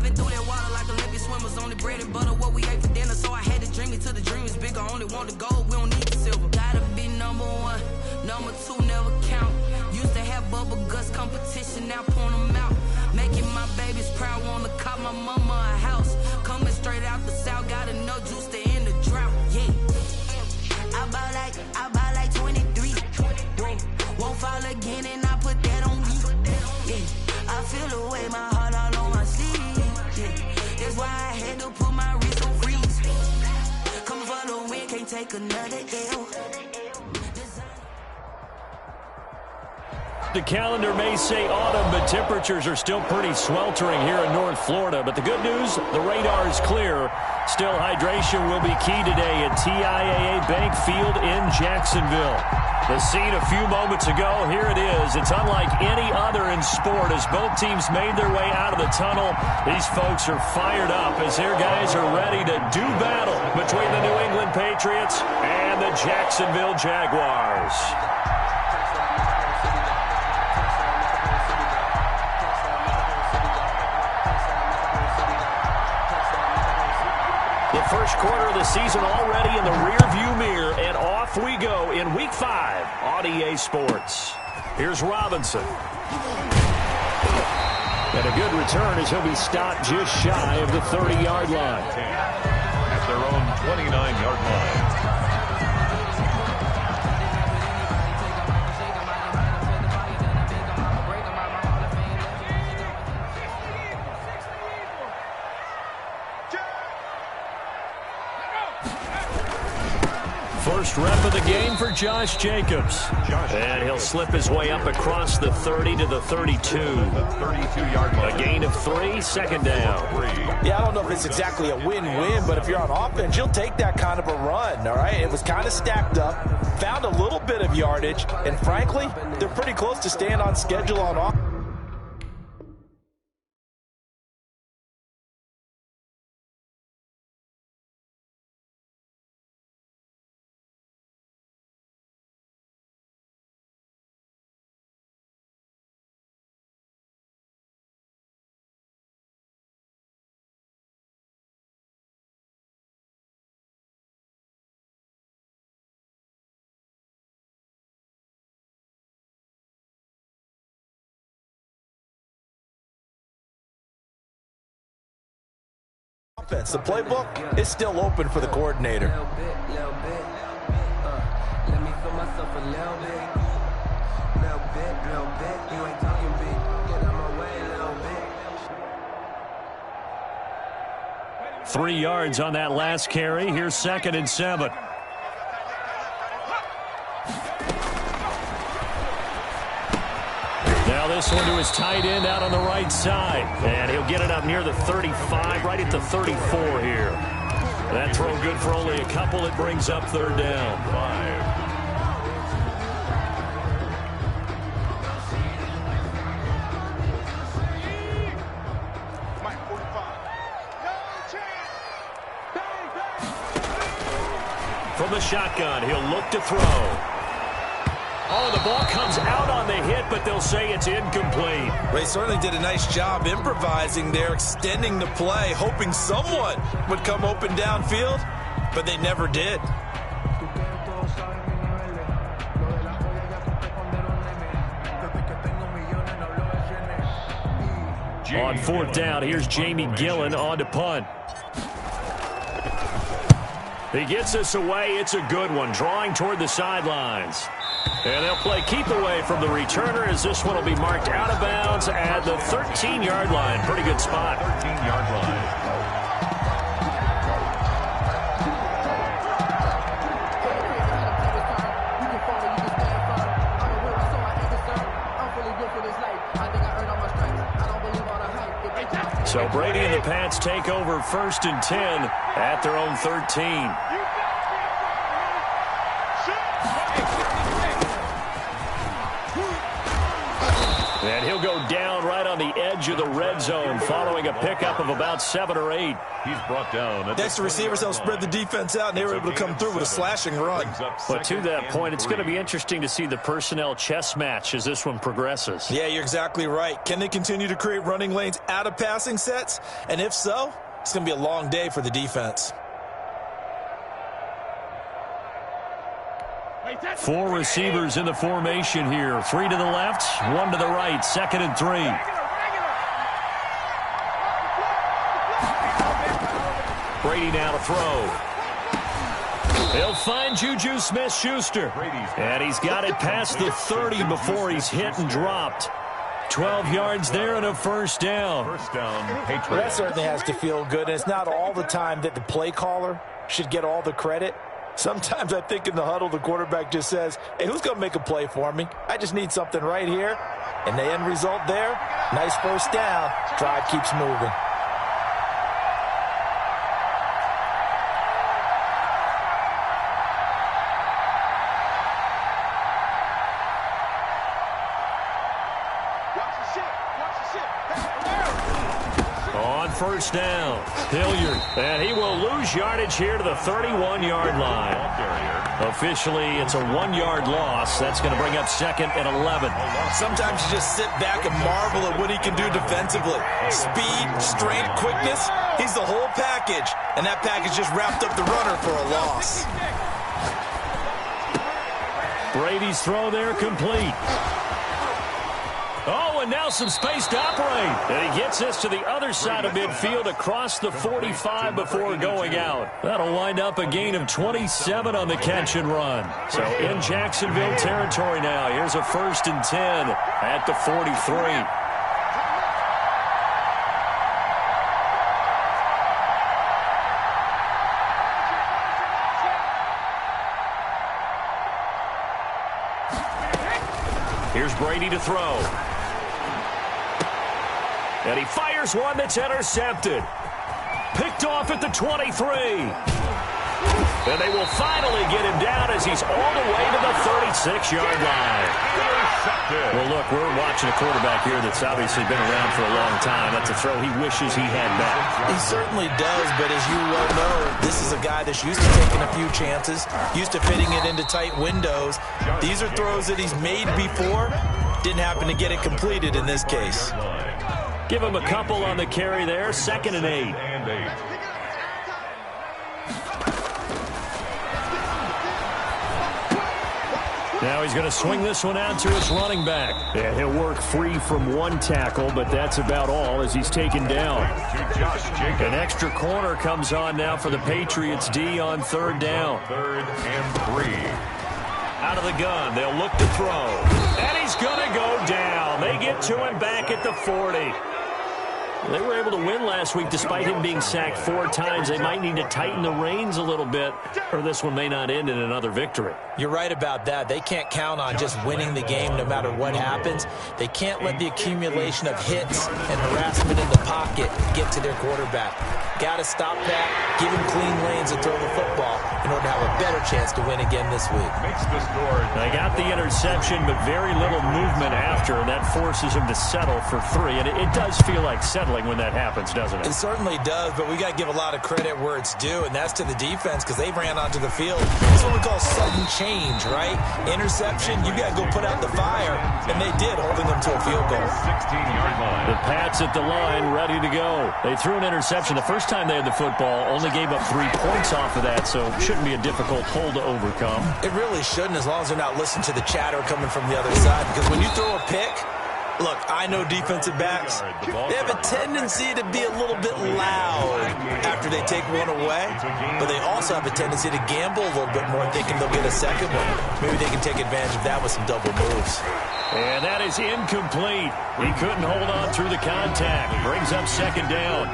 Diving through that water like Olympic swimmers. Only bread and butter, what we ate for dinner. So I had to dream it till the dream is bigger. Only want the gold, we don't need the silver. Gotta be number one, number two never count. Used to have bubble guts competition, now point them out. Making my babies proud, wanna cop my mama a house. Coming straight out the south, got enough juice to end the drought. Yeah, I bought like 23. Won't fall again, and I put that on me. Yeah, I feel the way, my heart all on my sleeve. Yeah, that's why I had to put my wrist on freeze. Coming for the win, can't take another L. The calendar may say autumn, but temperatures are still pretty sweltering here in North Florida. But the good news, the radar is clear. Still, hydration will be key today at TIAA Bank Field in Jacksonville. The scene a few moments ago, here it is. It's unlike any other in sport as both teams made their way out of the tunnel. These folks are fired up as their guys are ready to do battle between the New England Patriots and the Jacksonville Jaguars. The first quarter of the season already in the rearview mirror, and off we go in Week 5 on EA Sports. Here's Robinson. And a good return as he'll be stopped just shy of the 30-yard line. At their own 29-yard line. First rep of the game for Josh Jacobs. And he'll slip his way up across the 30 to the 32. 32-yard line. A gain of 3, second down. Yeah, I don't know if it's exactly a win-win, but if you're on offense, you'll take that kind of a run, all right? It was kind of stacked up, found a little bit of yardage, and frankly, they're pretty close to staying on schedule on offense. The playbook is still open for the coordinator. Let me feel myself a little bit. You ain't talking big. Get out my way a little bit. 3 yards on that last carry. Here's 2nd and 7. Now this one to his tight end out on the right side. And he'll get it up near the 35, right at the 34 here. That throw good for only a couple. It brings up 3rd down. 5. From the shotgun, he'll look to throw. Oh, the ball comes out on the hit, but they'll say it's incomplete. They certainly did a nice job improvising there, extending the play, hoping someone would come open downfield, but they never did. On 4th down, here's Jamie Gillen on to punt. He gets us away. It's a good one, drawing toward the sidelines. And they'll play keep away from the returner as this one will be marked out of bounds at the 13-yard line. Pretty good spot. 13-yard line. So Brady and the Pats take over 1st and 10 at their own 13. And he'll go down right on the edge of the red zone following a pickup of about 7 or 8. He's brought down. Next, the receivers helped spread the defense out, and they were able to come through with a slashing run. But to that point, it's going to be interesting to see the personnel chess match as this one progresses. Yeah, you're exactly right. Can they continue to create running lanes out of passing sets? And if so, it's going to be a long day for the defense. 4 receivers in the formation here. 3 to the left, 1 to the right. 2nd and 3. Brady now to throw. He'll find Juju Smith-Schuster. And he's got it past the 30 before he's hit and dropped. 12 yards there and a first down. First down, Patriots. That certainly has to feel good. And it's not all the time that the play caller should get all the credit. Sometimes I think in the huddle, the quarterback just says, hey, who's going to make a play for me? I just need something right here. And the end result there, nice first down. Drive keeps moving. On first down, Hilliard, and he will lose yardage here to the 31-yard line. Officially, it's a 1-yard loss. That's going to bring up 2nd and 11. Sometimes you just sit back and marvel at what he can do defensively. Speed, strength, quickness, he's the whole package. And that package just wrapped up the runner for a loss. Brady's throw there complete. Oh, and now some space to operate. And he gets this to the other side of midfield across the 45 before going out. That'll wind up a gain of 27 on the catch and run. So in Jacksonville territory now. Here's a 1st and 10 at the 43. Here's Brady to throw. And he fires one that's intercepted. Picked off at the 23. And they will finally get him down as he's all the way to the 36-yard line. Well, look, we're watching a quarterback here that's obviously been around for a long time. That's a throw he wishes he had back. He certainly does, but as you well know, this is a guy that's used to taking a few chances, used to fitting it into tight windows. These are throws that he's made before. Didn't happen to get it completed in this case. Give him a couple on the carry there. 2nd and 8. Now he's going to swing this one out to his running back. And he'll work free from 1 tackle, but that's about all as he's taken down. An extra corner comes on now for the Patriots D on 3rd down. 3rd and 3. Out of the gun, they'll look to throw. And he's going to go down. They get to him back at the 40. They were able to win last week despite him being sacked 4 times. They might need to tighten the reins a little bit, or this one may not end in another victory. You're right about that. They can't count on just winning the game no matter what happens. They can't let the accumulation of hits and harassment in the pocket get to their quarterback. Got to stop that, give him clean lanes and throw the football in order to have a better chance to win again this week. Makes the score. They got the interception, but very little movement after, and that forces him to settle for 3. And it does feel like settling when that happens, doesn't it? It certainly does, but we got to give a lot of credit where it's due, and that's to the defense because they ran onto the field. It's what we call sudden change, right? Interception, you got to go put out the fire, and they did, holding them to a field goal. 16-yard line. The Pats at the line, ready to go. They threw an interception the first time they had the football, only gave up 3 points off of that, so shouldn't be a difficult hole to overcome. It really shouldn't, as long as they're not listening to the chatter coming from the other side, because when you throw a pick, look, I know defensive backs, they have a tendency to be a little bit loud after they take one away, but they also have a tendency to gamble a little bit more, thinking they'll get a second one. Maybe they can take advantage of that with some double moves. And that is incomplete. He couldn't hold on through the contact. Brings up 2nd down.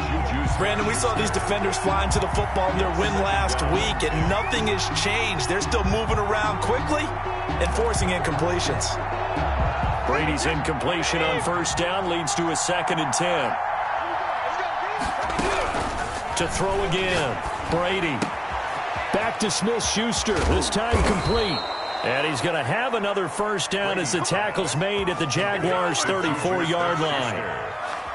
Brandon, we saw these defenders flying to the football in their win last week, and nothing has changed. They're still moving around quickly and forcing incompletions. Brady's incompletion on 1st down leads to a 2nd and 10. To throw again. Brady. Back to Smith-Schuster. This time complete. And he's going to have another 1st down as the tackle's made at the Jaguars' 34-yard line.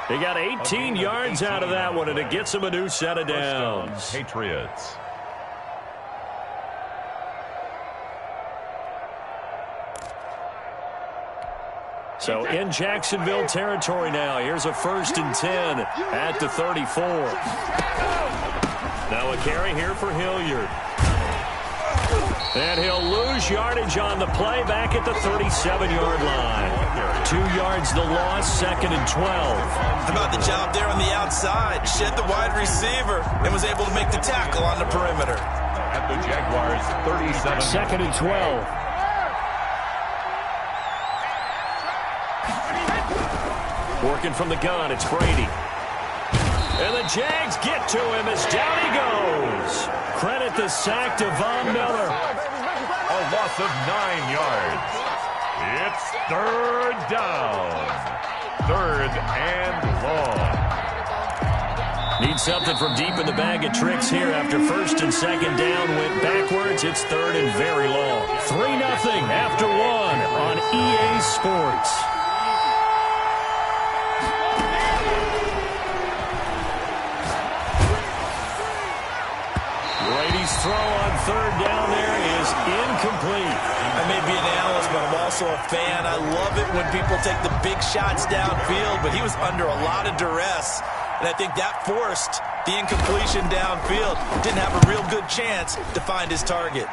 He got 18 yards out of that one, and it gets him a new set of downs. Patriots. So in Jacksonville territory now. Here's a 1st and 10 at the 34. Now a carry here for Hilliard. And he'll lose yardage on the play back at the 37-yard line. 2 yards the loss, 2nd and 12. How about the job there on the outside? Shed the wide receiver and was able to make the tackle on the perimeter. At the Jaguars' 37. 2nd and 12. Working from the gun, it's Brady. And the Jags get to him as down he goes. Credit the sack to Von Miller. A loss of 9 yards. It's 3rd down. 3rd and long. Need something from deep in the bag of tricks here after 1st and 2nd down went backwards. It's 3rd and very long. 3-0 after 1 on EA Sports. Throw on 3rd down there is incomplete. I may be an analyst, but I'm also a fan. I love it when people take the big shots downfield, but he was under a lot of duress, and I think that forced the incompletion downfield. Didn't have a real good chance to find his target.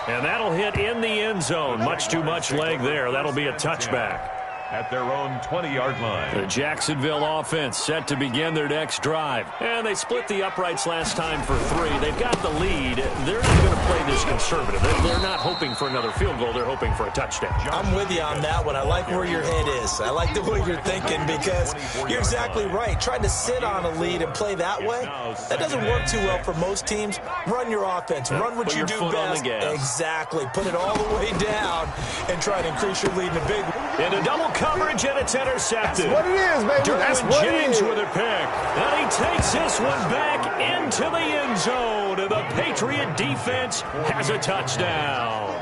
And that'll hit in the end zone. Much too much leg there. That'll be a touchback. At their own 20-yard line. The Jacksonville offense set to begin their next drive. And they split the uprights last time for 3. They've got the lead. They're not going to play this conservative. They're not hoping for another field goal. They're hoping for a touchdown. I'm with you on that one. I like where your head is. I like the way you're thinking because you're exactly right. Trying to sit on a lead and play that way, that doesn't work too well for most teams. Run your offense. Run what you do best. Exactly. Put it all the way down and try to increase your lead in a big way. Into double coverage, and it's intercepted. That's what it is, baby. That's what James it is. with a pick. And he takes this one back into the end zone. And the Patriot defense has a touchdown.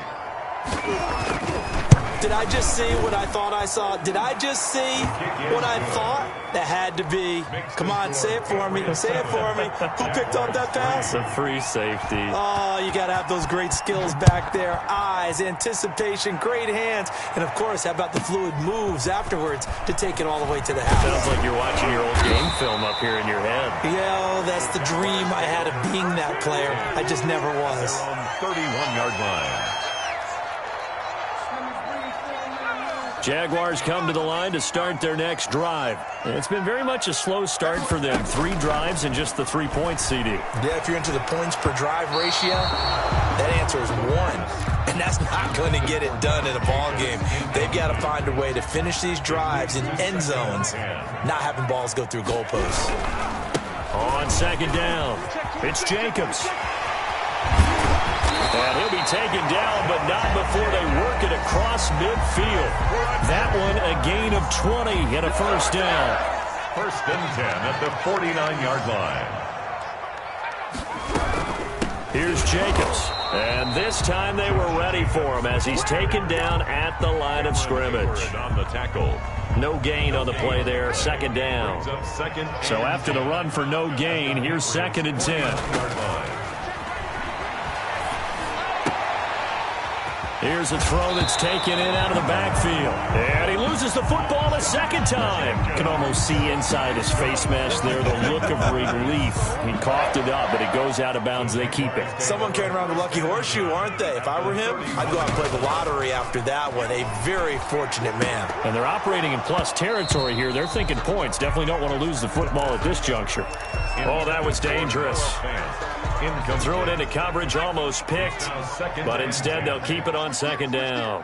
Did I just see what I thought I saw? Did I just see what I thought? That had to be. Come on, say it for me. Say it for me. Who picked up that pass? The free safety. Oh, you got to have those great skills back there. Eyes, anticipation, great hands. And, of course, how about the fluid moves afterwards to take it all the way to the house? Sounds like you're watching your old game film up here in your head. Yeah, that's the dream I had of being that player. I just never was. 31-yard line. Jaguars come to the line to start their next drive. It's been very much a slow start for them. 3 drives and just the 3 points, CD. Yeah, if you're into the points per drive ratio, that answer is 1. And that's not going to get it done in a ball game. They've got to find a way to finish these drives in end zones, not having balls go through goalposts. On 2nd down, it's Jacobs. And he'll be taken down, but not before they work it across midfield. That one a gain of 20 and a 1st down. 1st and 10 at the 49-yard line. Here's Jacobs. And this time they were ready for him as he's taken down at the line of scrimmage. On the tackle. No gain on the play there, 2nd down. So after the run for no gain, here's 2nd and 10. Here's a throw that's taken in out of the backfield. And he loses the football a 2nd time. You can almost see inside his face mask there the look of relief. He coughed it up, but it goes out of bounds. They keep it. Someone carrying around the lucky horseshoe, aren't they? If I were him, I'd go out and play the lottery after that one. A very fortunate man. And they're operating in plus territory here. They're thinking points. Definitely don't want to lose the football at this juncture. Oh, that was dangerous. Threw it into coverage, almost picked, but instead they'll keep it on 2nd down.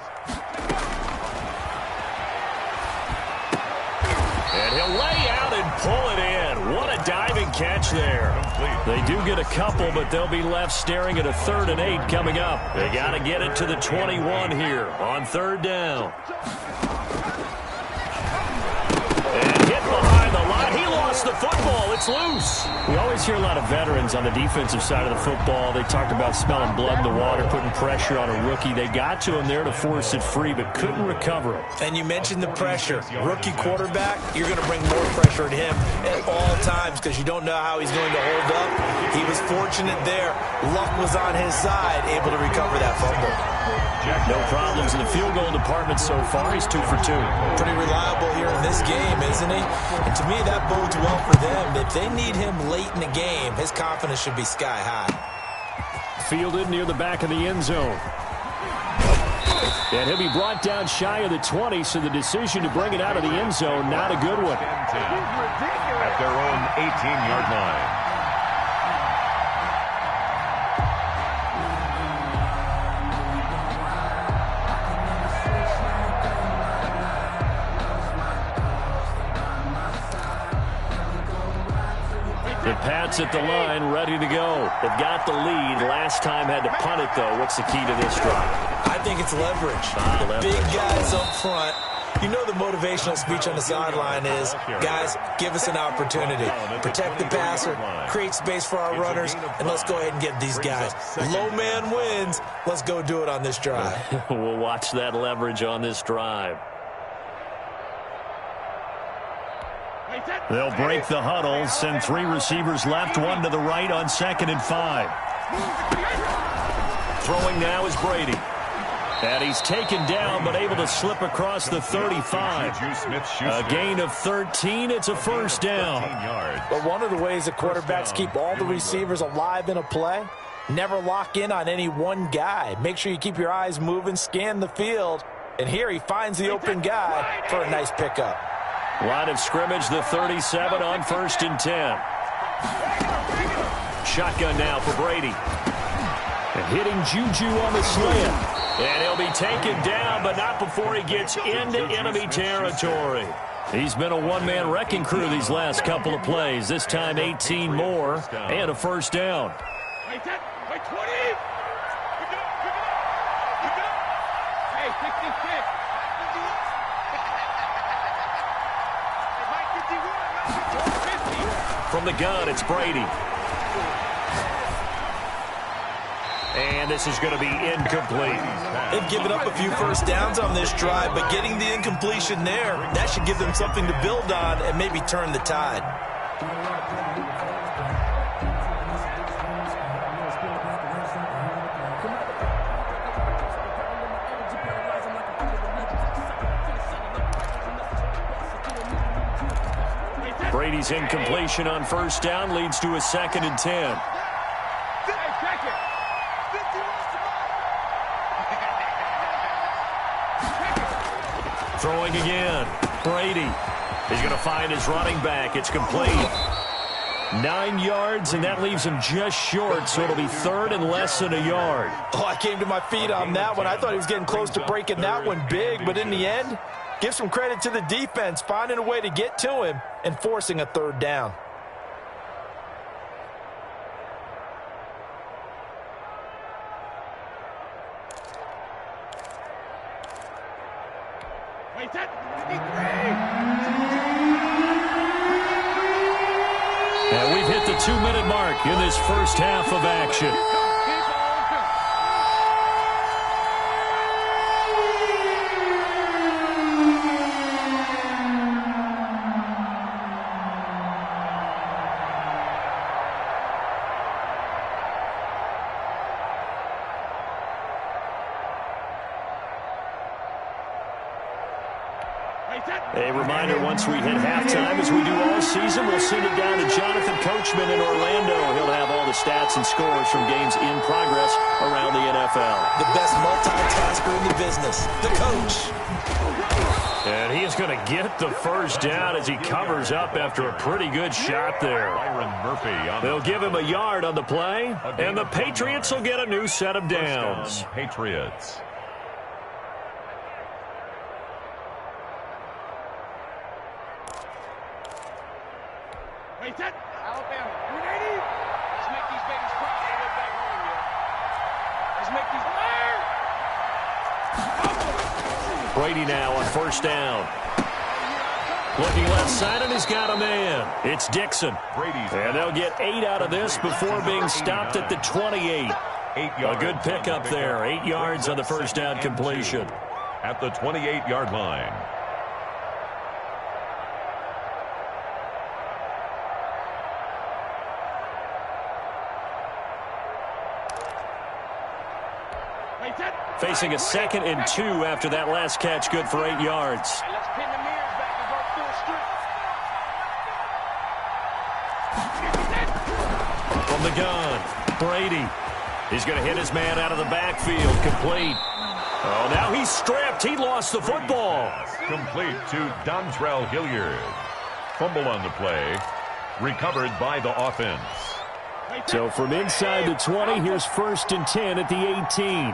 And he'll lay out and pull it in. What a diving catch there. They do get a couple, but they'll be left staring at a 3rd and 8 coming up. They got to get it to the 21 here on 3rd down. And hit behind the line. He lost the football. it's loose. We always hear a lot of veterans on the defensive side of the football. They talked about smelling blood in the water, putting pressure on a rookie. They got to him there to force it free, but couldn't recover it. And you mentioned the pressure. Rookie quarterback, you're going to bring more pressure at him at all times because you don't know how he's going to hold up. He was fortunate there. Luck was on his side, able to recover that fumble. No problems in the field goal department so far. He's 2 for 2. Pretty reliable here in this game, isn't he? And to me, that bodes well for them. If they need him late in the game, his confidence should be sky high. Fielded near the back of the end zone. And he'll be brought down shy of the 20, so the decision to bring it out of the end zone, not a good one. At their own 18-yard line. The Pats at the line, ready to go. They've got the lead. Last time had to punt it, though. What's the key to this drive? I think it's leverage. Leverage. Big guys up front. You know the motivational speech on the sideline is, guys, give us an opportunity. Protect the passer, create space for our runners, and let's go ahead and get these guys. Low man wins. Let's go do it on this drive. We'll watch that leverage on this drive. They'll break the huddle, send 3 receivers left, 1 to the right on 2nd and 5. Throwing now is Brady. And he's taken down, but able to slip across the 35. A gain of 13. It's a first down. But one of the ways the quarterbacks keep all the receivers alive in a play, never lock in on any one guy. Make sure you keep your eyes moving, scan the field. And here he finds the open guy for a nice pickup. Line of scrimmage, the 37 on 1st and 10. Shotgun now for Brady. And hitting Juju on the slant. And he'll be taken down, but not before he gets into enemy territory. He's been a one-man wrecking crew these last couple of plays. This time 18 more and a first down. From the gun, it's Brady. And this is going to be incomplete. They've given up a few first downs on this drive, but getting the incompletion there, that should give them something to build on and maybe turn the tide. Brady's incompletion on first down leads to a 2nd and 10. Throwing again. Brady is going to find his running back. It's complete. 9 yards, and that leaves him just short, so it'll be 3rd and less than a yard. Oh, I came to my feet on that one. I thought he was getting close to breaking that one big, but in the end, give some credit to the defense, finding a way to get to him and forcing a 3rd down. And we've hit the 2-minute mark in this first half of action. A reminder, once we hit halftime, as we do all season, we'll send it down to Jonathan Coachman in Orlando. He'll have all the stats and scores from games in progress around the NFL. The best multitasker in the business, the coach. And he is going to get the first down as he covers up after a pretty good shot there. They'll give him a yard on the play, and the Patriots will get a new set of downs. Patriots. Alabama, 380. Let's make these babies cry. They live back home, yo. Let's make these. Brady now on first down. Looking left side, and he's got a man. It's Dixon. And they'll get 8 out of this before being stopped at the 28. A good pickup there. 8 yards on the first down completion. At the 28-yard line. Facing a 2nd and 2 after that last catch, good for 8 yards. Let's pin the mirrors back and work through the street. From the gun, Brady. He's going to hit his man out of the backfield, complete. Oh, now he's stripped. He lost the football. Complete to Dontrell Hilliard. Fumble on the play. Recovered by the offense. So from inside the 20, here's 1st and 10 at the 18.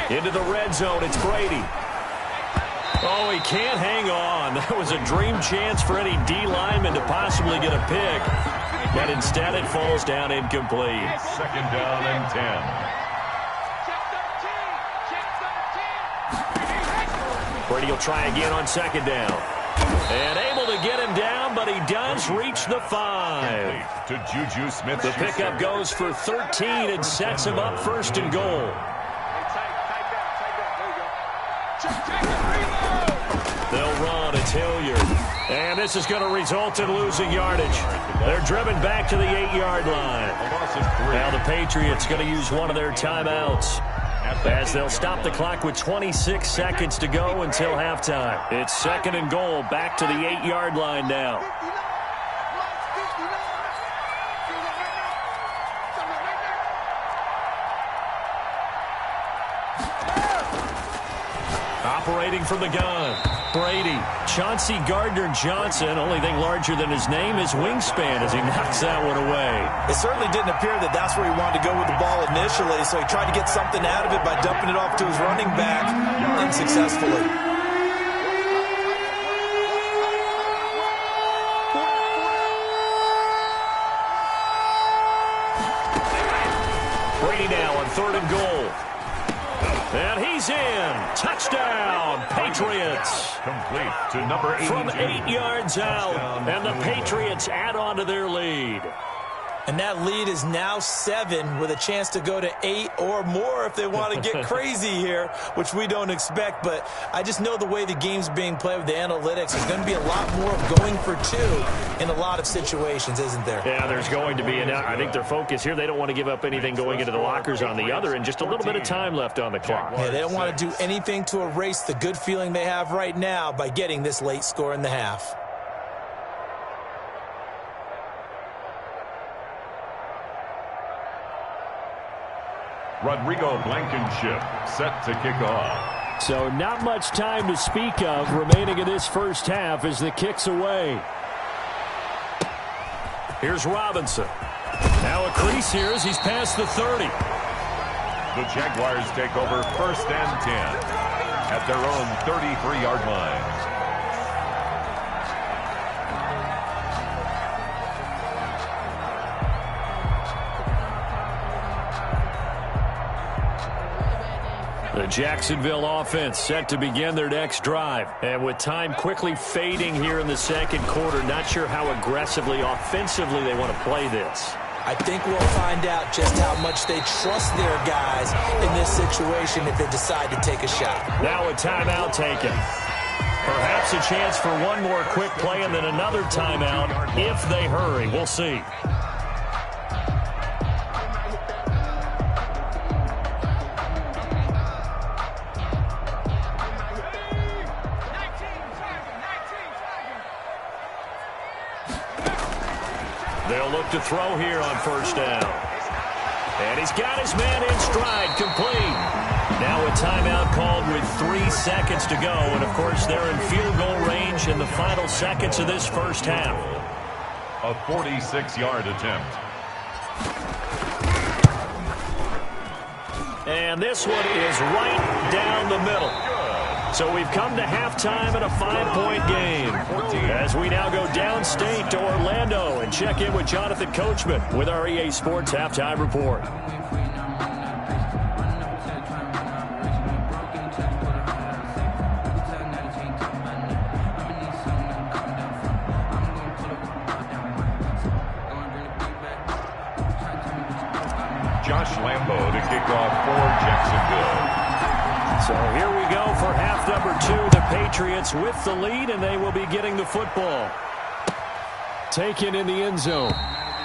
Into the red zone, it's Brady. Oh, he can't hang on. That was a dream chance for any D lineman to possibly get a pick. But instead it falls down incomplete. 2nd down and 10. Brady will try again on 2nd down. And able to get him down, but he does reach the 5. To Juju Smith. The pickup goes for 13 and sets him up 1st and goal. They'll run. It's Hilliard. And this is going to result in losing yardage. They're driven back to the 8-yard line. Now the Patriots going to use one of their timeouts, as they'll stop the clock with 26 seconds to go until halftime. It's 2nd and goal, back to the 8-yard line now. Operating from the gun, Brady. Chauncey Gardner-Johnson, only thing larger than his name is wingspan as he knocks that one away. It certainly didn't appear that that's where he wanted to go with the ball initially, so he tried to get something out of it by dumping it off to his running back unsuccessfully. Brady now on 3rd and goal. And he's in. Touchdown, Patriots. Complete to number 82. From 8 yards out, and the Patriots add on to their lead. And that lead is now 7 with a chance to go to 8 or more if they want to get crazy here, which we don't expect. But I just know the way the game's being played with the analytics, there's going to be a lot more of going for 2 in a lot of situations, isn't there? Yeah, there's going to be. And I think their focus here, they don't want to give up anything going into the lockers on the other, and just a little bit of time left on the clock. Yeah, they don't want to do anything to erase the good feeling they have right now by getting this late score in the half. Rodrigo Blankenship set to kick off. So not much time to speak of remaining in this first half as the kick's away. Here's Robinson. Now a crease here as he's past the 30. The Jaguars take over 1st and 10 at their own 33-yard line. The Jacksonville offense set to begin their next drive. And with time quickly fading here in the 2nd quarter, not sure how aggressively, offensively they want to play this. I think we'll find out just how much they trust their guys in this situation if they decide to take a shot. Now a timeout taken. Perhaps a chance for one more quick play and then another timeout if they hurry. We'll see. They'll look to throw here on 1st down. And he's got his man in stride, complete. Now a timeout called with 3 seconds to go. And, of course, they're in field goal range in the final seconds of this first half. A 46-yard attempt. And this one is right down the middle. So we've come to halftime in a 5-point game. As we now go downstate to Orlando and check in with Jonathan Coachman with our EA Sports Halftime Report. kickoff for Jacksonville. So here we go for half number 2. The Patriots with the lead, and they will be getting the football. Taken in the end zone.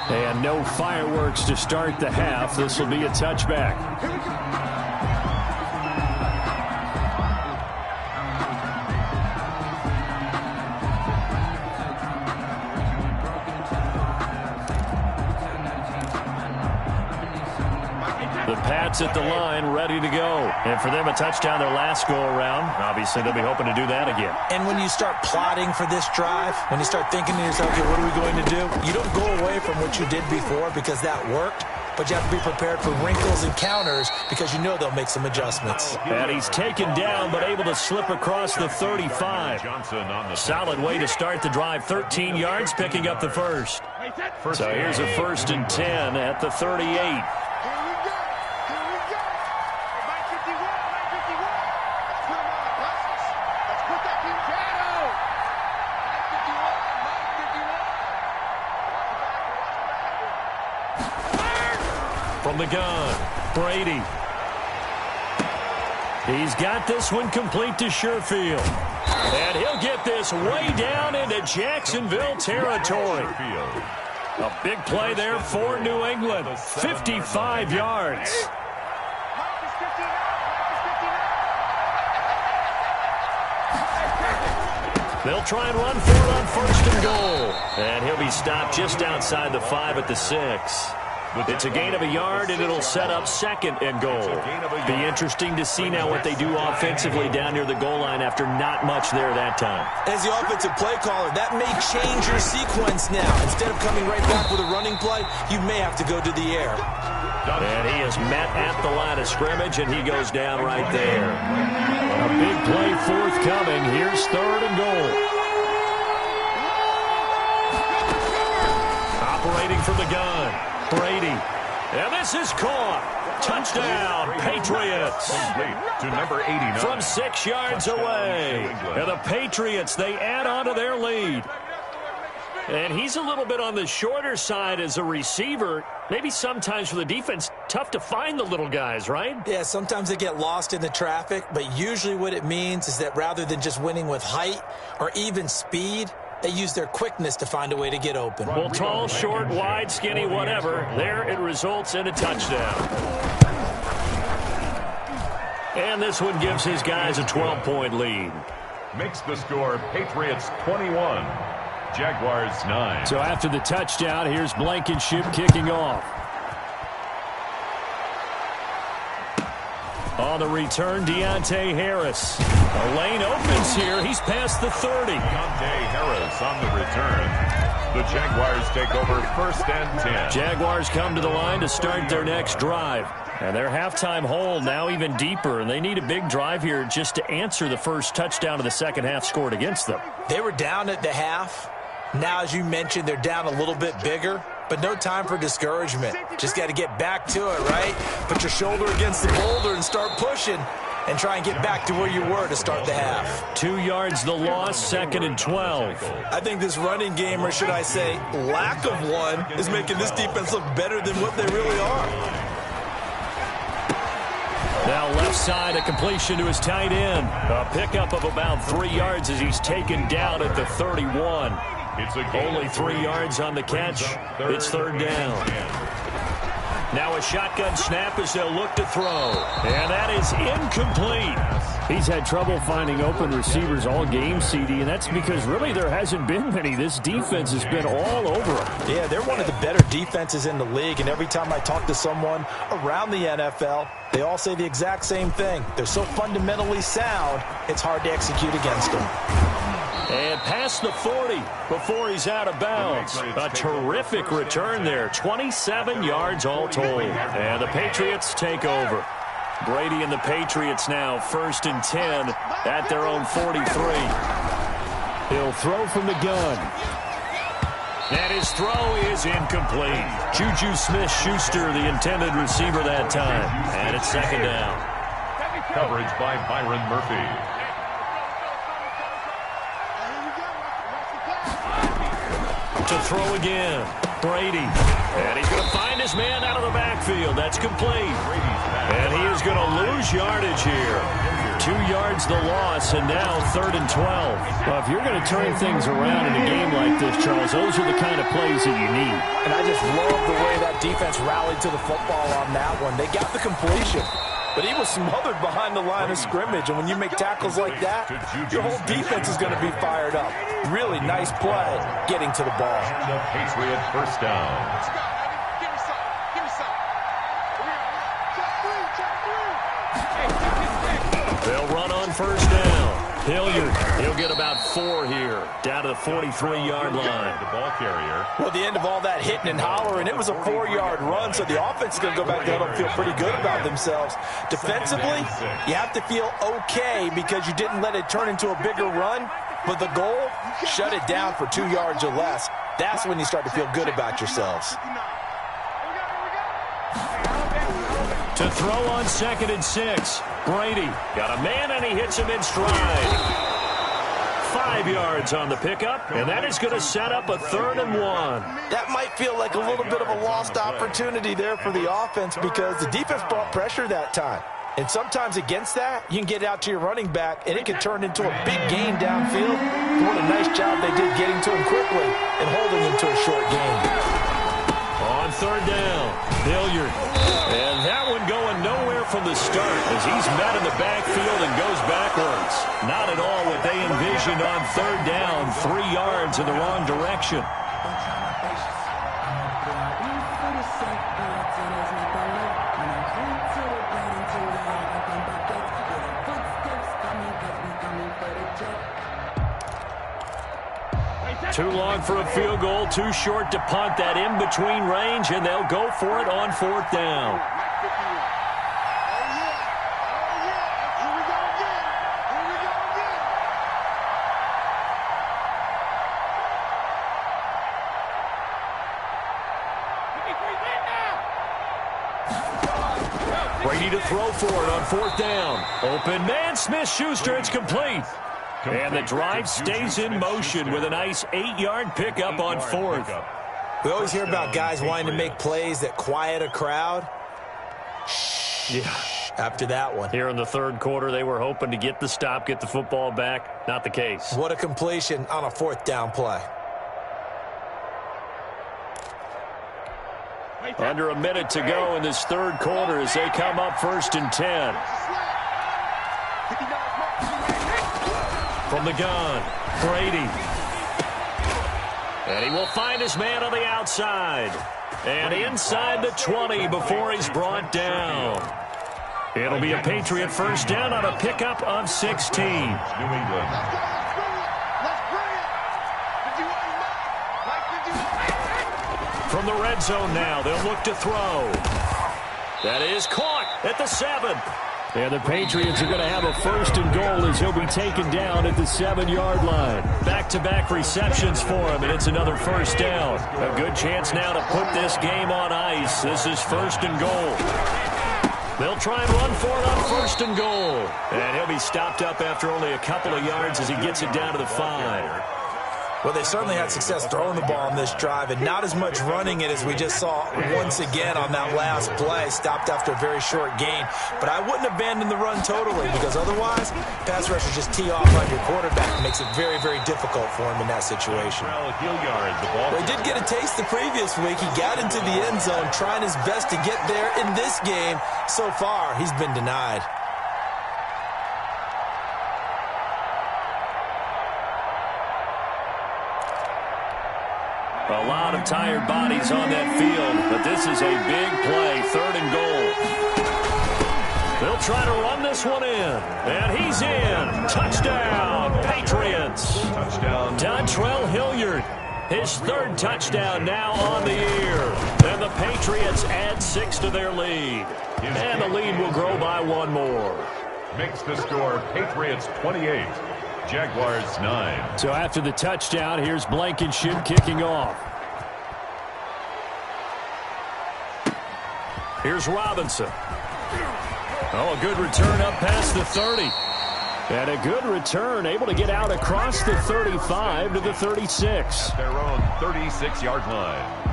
And no fireworks to start the half. This will be a touchback. The Pats at the line, ready to go. And for them, a touchdown their last go-around. Obviously, they'll be hoping to do that again. And when you start plotting for this drive, when you start thinking to yourself, okay, what are we going to do? You don't go away from what you did before because that worked, but you have to be prepared for wrinkles and counters because you know they'll make some adjustments. And he's taken down, but able to slip across the 35. Solid way to start the drive. 13 yards, picking up the first. So here's a 1st and 10 at the 38. From the gun, Brady. He's got this one complete to Sherfield. And he'll get this way down into Jacksonville territory. A big play there for New England. 55 yards. They'll try and run for it on 1st and goal. And he'll be stopped just outside the 5 at the 6. It's a gain of a yard, and it'll set up 2nd and goal. Be interesting to see now what they do offensively down near the goal line after not much there that time. As the offensive play caller, that may change your sequence now. Instead of coming right back with a running play, you may have to go to the air. And he is met at the line of scrimmage, and he goes down right there. A big play forthcoming. Here's 3rd and goal. Operating from the gun. Brady. And this is caught. Touchdown, Patriots. To number 89. From 6 yards away. And the Patriots, they add on to their lead. And he's a little bit on the shorter side as a receiver. Maybe sometimes for the defense, tough to find the little guys, right? Yeah, sometimes they get lost in the traffic, but usually what it means is that rather than just winning with height or even speed, they use their quickness to find a way to get open. Well, tall, short, wide, skinny, whatever. There it results in a touchdown. And this one gives his guys a 12-point lead. Makes the score Patriots 21, Jaguars 9. So after the touchdown, here's Blankenship kicking off. On the return, Deontay Harris. A lane opens here. He's past the 30. Deontay Harris on the return. The Jaguars take over 1st and 10. Jaguars come to the line to start their next drive. And their halftime hole now even deeper. And they need a big drive here just to answer the first touchdown of the second half scored against them. They were down at the half. Now, as you mentioned, they're down a little bit bigger. But no time for discouragement. Just got to get back to it, right? Put your shoulder against the boulder and start pushing and try and get back to where you were to start the half. 2 yards the loss, 2nd and 12. I think this running game, or should I say lack of one, is making this defense look better than what they really are. Now left side, a completion to his tight end. A pickup of about 3 yards as he's taken down at the 31. Only 3 yards on the catch. It's 3rd down. Now a shotgun snap as they'll look to throw. And that is incomplete. He's had trouble finding open receivers all game, CD, and that's because really there hasn't been many. This defense has been all over them. Yeah, they're one of the better defenses in the league, and every time I talk to someone around the NFL, they all say the exact same thing. They're so fundamentally sound, it's hard to execute against them. And past the 40 before he's out of bounds. A terrific return there. 27 yards all told. And the Patriots take over. Brady and the Patriots now 1st and 10 at their own 43. He'll throw from the gun. And his throw is incomplete. Juju Smith-Schuster, the intended receiver that time. And it's 2nd down. Coverage by Byron Murphy. To throw again. Brady. And he's going to find his man out of the backfield. That's complete. And he is going to lose yardage here. 2 yards the loss, and now 3rd and 12. Well, if you're going to turn things around in a game like this, Charles, those are the kind of plays that you need. And I just love the way that defense rallied to the football on that one. They got the completion, but he was smothered behind the line of scrimmage. And when you make tackles like that, your whole defense is going to be fired up. Really nice play getting to the ball. The Patriot first down. Give me some. Give me some. They'll run on first down. Hilliard, he'll get about 4 here, down to the 43-yard line. The ball carrier. Well, the end of all that hitting and hollering, it was a 4-yard run, so the offense is going to go back there and feel pretty good about themselves. Defensively, you have to feel okay because you didn't let it turn into a bigger run, but the goal, shut it down for 2 yards or less. That's when you start to feel good about yourselves. To throw on 2nd and 6. Brady got a man, and he hits him in stride. 5 yards on the pickup, and that is going to set up a 3rd and 1. That might feel like a little bit of a lost opportunity there for the offense because the defense brought pressure that time. And sometimes against that, you can get it out to your running back, and it can turn into a big gain downfield. What a nice job they did getting to him quickly and holding him to a short gain. On 3rd down, Hilliard. And that one going nowhere from the start as he's met in the backfield and goes backwards. Not at all what they envisioned on 3rd down. 3 yards in the wrong direction. Too long for a field goal, too short to punt. That in-between range, and they'll go for it on 4th down. Brady to throw for it on 4th down. Open man, Smith-Schuster, it's complete. And the drive stays in motion with a nice 8-yard pickup on 4th. We always hear about guys wanting to make plays that quiet a crowd. Yeah. After that one. Here in the 3rd quarter, they were hoping to get the stop, get the football back. Not the case. What a completion on a 4th down play. Under a minute to go in this 3rd quarter as they come up 1st and 10. From the gun, Brady. And he will find his man on the outside. And inside the 20 before he's brought down. It'll be a Patriot first down on a pickup of 16. New England. From the red zone now, they'll look to throw. That is caught at the 7. And the Patriots are going to have a 1st and goal as he'll be taken down at the 7-yard line. Back-to-back receptions for him, and it's another 1st down. A good chance now to put this game on ice. This is 1st and goal. They'll try and run for it on 1st and goal. And he'll be stopped up after only a couple of yards as he gets it down to the 5. Well, they certainly had success throwing the ball on this drive and not as much running it as we just saw once again on that last play. Stopped after a very short gain. But I wouldn't abandon the run totally because otherwise, pass rushers just tee off on your quarterback. It makes it very, very difficult for him in that situation. Well, he did get a taste the previous week. He got into the end zone trying his best to get there in this game. So far, he's been denied. A lot of tired bodies on that field, but this is a big play, 3rd and goal. They'll try to run this one in, and he's in. Touchdown, Patriots. touchdown. Dontrell Hilliard, his 3rd touchdown now on the year. And the Patriots add 6 to their lead. And the lead will grow by 1 more. Makes the score Patriots 28. Jaguars 9. So after the touchdown, here's Blankenship kicking off. Here's Robinson. Oh, a good return up past the 30. And a good return, able to get out across the 35 to the 36. At their own 36-yard line.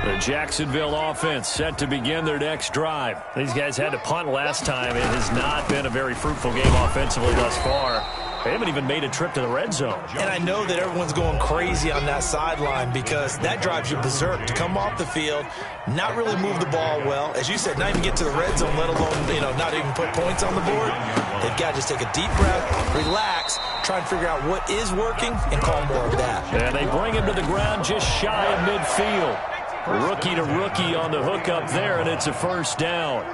The Jacksonville offense set to begin their next drive. These guys had to punt last time. It has not been a very fruitful game offensively thus far. They haven't even made a trip to the red zone. And I know that everyone's going crazy on that sideline because that drives you berserk to come off the field, not really move the ball well. As you said, not even get to the red zone, let alone, not even put points on the board. They've got to just take a deep breath, relax, try and figure out what is working, and call more of that. And they bring him to the ground just shy of midfield. Rookie to rookie on the hook up there, and it's a first down.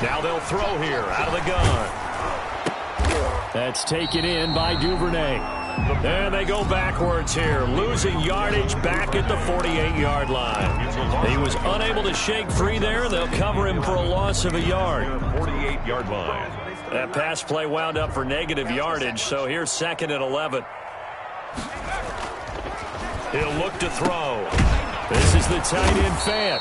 Now they'll throw here out of the gun. That's taken in by Duvernay. And they go backwards here, losing yardage back at the 48-yard line. He was unable to shake free there. They'll cover him for a loss of a yard. 48-yard line. That pass play wound up for negative yardage, so here's 2nd and 11. He'll look to throw. This is the tight end Fant.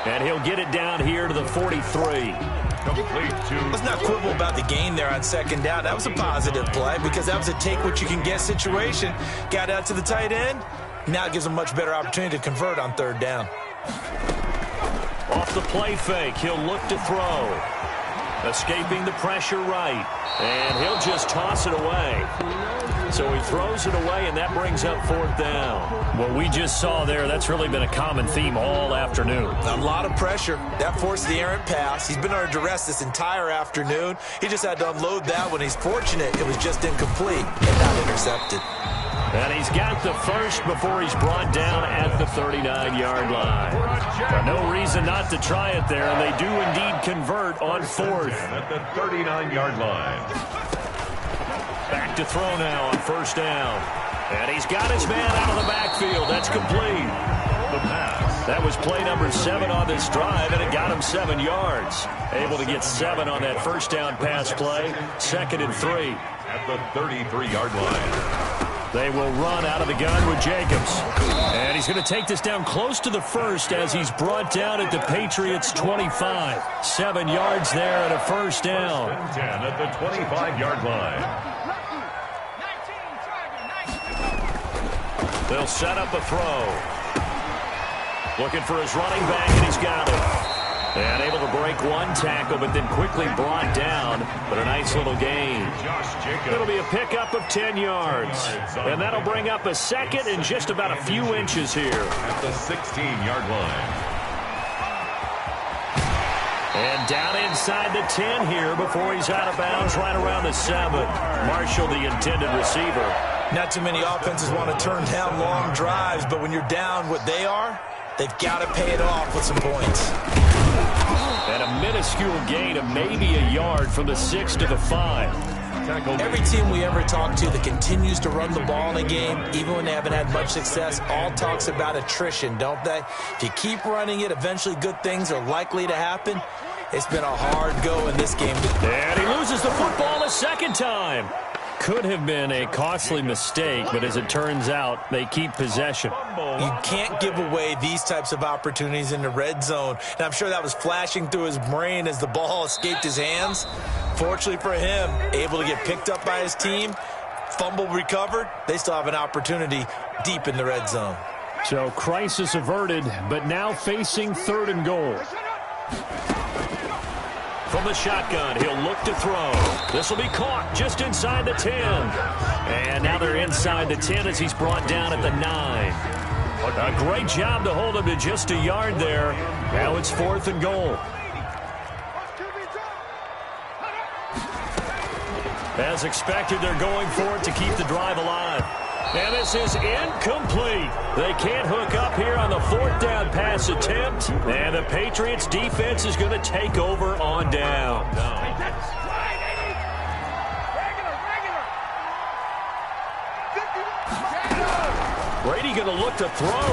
And he'll get it down here to the 43. Let's not quibble about the gain there on 2nd down. That was a positive play because that was a take-what-you-can-get situation. Got out to the tight end. Now it gives them a much better opportunity to convert on 3rd down. Off the play fake, he'll look to throw. Escaping the pressure right. And he'll just toss it away. So he throws it away, and that brings up 4th down. What we just saw there, that's really been a common theme all afternoon. A lot of pressure. That forced the errant pass. He's been under duress this entire afternoon. He just had to unload that one. He's fortunate it was just incomplete and not intercepted. And he's got the first before he's brought down at the 39-yard line. But no reason not to try it there, and they do indeed convert on 4th. At the 39-yard line. Back to throw now on 1st down. And he's got his man out of the backfield. That's complete. The pass. That was play number 7 on this drive, and it got him 7 yards. Able to get 7 on that 1st down pass play. 2nd and 3. At the 33-yard line. They will run out of the gun with Jacobs. And he's going to take this down close to the 1st as he's brought down at the Patriots' 25. 7 yards there and a 1st down. 10 at the 25-yard line. They'll set up a throw. Looking for his running back, and he's got it. And able to break one tackle, but then quickly brought down. But a nice little gain. It'll be a pickup of 10 yards. And that'll bring up a 2nd and just about a few inches here. At the 16-yard line. And down inside the 10 here before he's out of bounds right around the 7. Marshall, the intended receiver. Not too many offenses want to turn down long drives, but when you're down what they are, they've got to pay it off with some points. And a minuscule gain of maybe a yard from the 6 to the 5. Every team we ever talk to that continues to run the ball in a game, even when they haven't had much success, all talks about attrition, don't they? If you keep running it, eventually good things are likely to happen. It's been a hard go in this game. And he loses the football a 2nd time. Could have been a costly mistake, but as it turns out, they keep possession. You can't give away these types of opportunities in the red zone. And I'm sure that was flashing through his brain as the ball escaped his hands. Fortunately for him, able to get picked up by his team, fumble recovered. They still have an opportunity deep in the red zone. So crisis averted, but now facing 3rd and goal. From the shotgun, he'll look to throw. This will be caught just inside the 10. And now they're inside the 10 as he's brought down at the 9. A great job to hold him to just a yard there. Now it's 4th and goal. As expected, they're going for it to keep the drive alive. And this is incomplete. They can't hook up here on the 4th down pass attempt. And the Patriots defense is going to take over on down. Brady going to look to throw.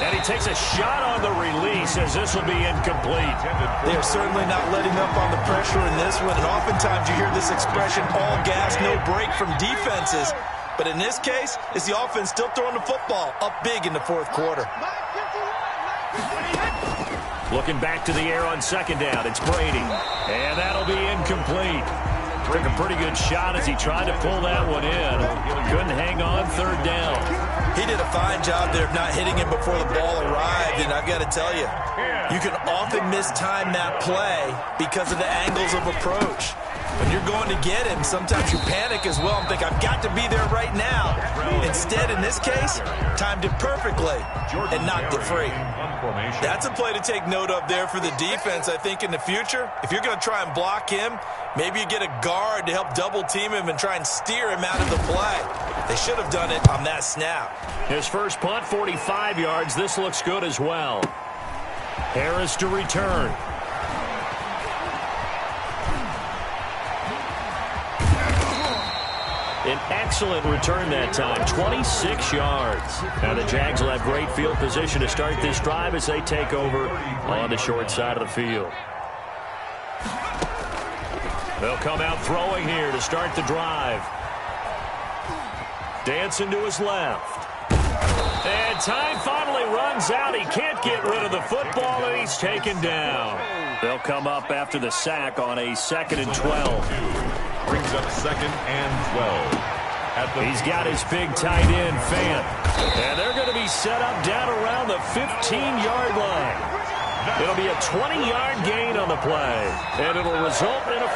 And he takes a shot on the release as this will be incomplete. They are certainly not letting up on the pressure in this one. And oftentimes you hear this expression, all gas, no break from defenses. But in this case, it's the offense still throwing the football up big in the 4th quarter. Looking back to the air on 2nd down, it's Brady. And that'll be incomplete. Took a pretty good shot as he tried to pull that one in. Couldn't hang on 3rd down. He did a fine job there of not hitting him before the ball arrived, and I've got to tell you, you can often mistime that play because of the angles of approach. When you're going to get him, sometimes you panic as well and think, I've got to be there right now. Instead, in this case, timed it perfectly and knocked it free. That's a play to take note of there for the defense, I think, in the future. If you're going to try and block him, maybe you get a guard to help double team him and try and steer him out of the play. They should have done it on that snap. His first punt, 45 yards. This looks good as well. Harris to return. An excellent return that time, 26 yards. Now the Jags will have great field position to start this drive as they take over on the short side of the field. They'll come out throwing here to start the drive. Dancing to his left. And time finally runs out. He can't get rid of the football, and he's taken down. They'll come up after the sack on a 2nd and 12. Brings up 2nd and 12. He's got his big tight end, Fant. And they're going to be set up down around the 15-yard line. It'll be a 20-yard gain on the play, and it'll result in a